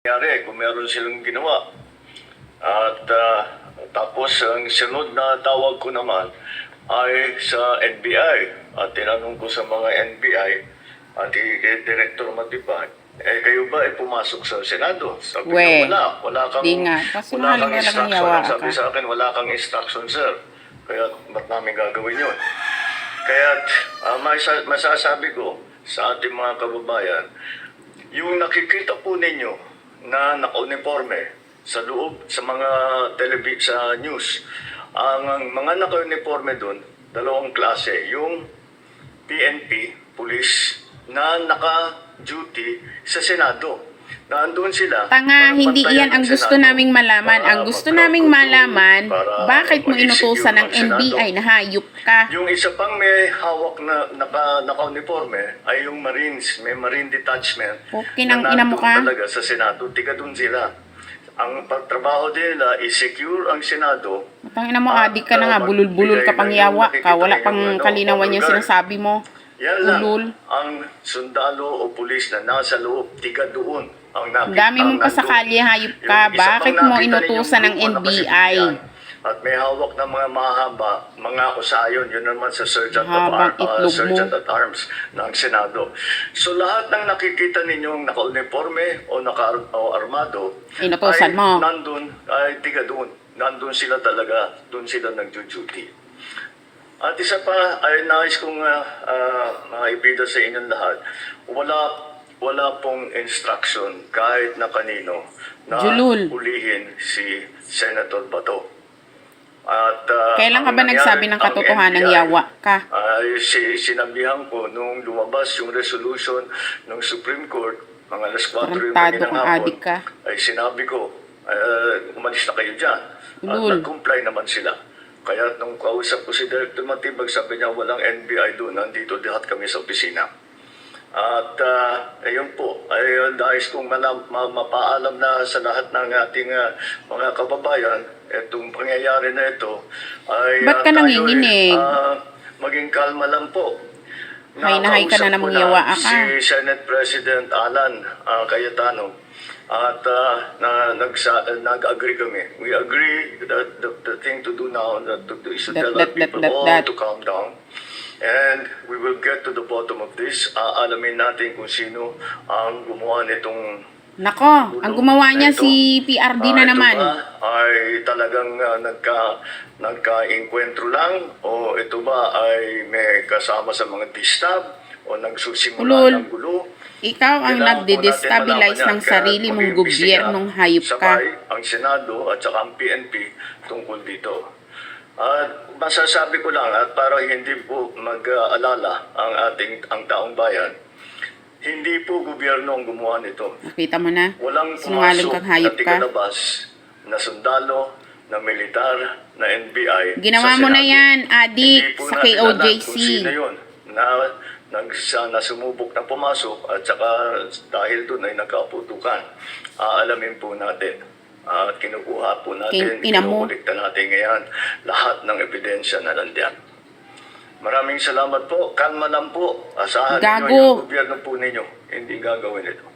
nangyari kung meron silang ginawa. At tapos ang sunod na tawag ko naman ay sa NBI. At tinanong ko sa mga NBI at Director Matipad, kayo ba ay pumasok sa Senado? Sabi niya, wala kang, wala kang instruction. Sabi sa akin, wala kang instruction, sir. Kaya ba't namin gagawin yun? Kaya masasabi ko sa ating mga kababayan, yung nakikita po ninyo na naka-uniforme sa loob, sa mga sa news. Ang mga naka-uniforme doon, dalawang klase. Yung PNP, police, na naka-duty sa Senado. Nandun sila. Tanga, hindi iyan ang gusto naming malaman. Ang gusto naming malaman, bakit mo inutusan ng NBI na hayop ka? Yung isa pang may hawak na naka-uniforme ay yung Marines, may Marine Detachment. Okay nang ina mo ka? Talaga sa Senado, tiga dun sila. Ang pagtrabaho nila is secure ang Senado. Tangina mo, adik ka na nga, bulul-bulul ka pang yawa ka. Wala pang kalinawan yung sinasabi mo. Yan lang, ang sundalo o pulis na nasa loob, tiga doon. Ang dami mong kasakali, hayop ka. Bakit mo inutusan ng NBI? At may hawak ng mga mahaba, mga kusayon, yun naman sa Sergeant at Arms ng Senado. So lahat ng nakikita ninyong naka-uniforme o naka-armado, inutusan mo. Nandun, ay tiga doon. Nandun sila talaga, doon sila nag-duty. At isa pa, ay nais kong maipida sa inyong lahat, wala pong instruction kahit na kanino na ulihin si Senator Bato. At kailan ka ba nagsabi ng katotohanan, yawa ka? Sinabihan ko nung lumabas yung resolution ng Supreme Court, mga alas 4 yung ng hapon, ay sinabi ko, umalis na kayo dyan. At nag-comply naman sila. Kaya nung kausap ko si Director Matibag, sabi niya walang NBI doon, nandito lahat kami sa opisina. At ayun po, ay nais kong mapaalam na sa lahat ng ating mga kababayan, itong pangyayari na ito, ay ba't ka nanginginig? Maging kalma lang po. Hay ka na namang yawa ka. Si Senate President Alan Cayetano, at nag-agree kami. We agree that the thing to do now is to tell our people all to calm down. And we will get to the bottom of this. Alamin natin kung sino ang gumawa nitong... Nako, ang gumawa niya si PRD na naman. Ito ba ay talagang nagka-enkwentro lang? O ito ba ay may kasama sa mga distab? O nagsusimula ng gulo? Ikaw ang nagde-destabilize ng sarili mong gobyernong hayop ka. Ang Senado at saka ang PNP tungkol dito. At masasabi ko lang, at para hindi po mag-alala ang taong bayan, hindi po gobyerno ang gumawa nito. Nakita mo na? Walang sinungaling kang hayop ka. Tigalabas na sundalo, na militar, na NBI. Ginawa mo na yan, adik, sa KOJC. Sino yun na sumubok na pumasok at saka dahil doon ay nagkaputukan. Aalamin po natin. At kinukuha po natin, kinukulikta natin ngayon lahat ng ebidensya na nandiyan. Maraming salamat po. Kalma lang po. Asahan ninyo yung gobyerno po ninyo. Hindi gagawin ito.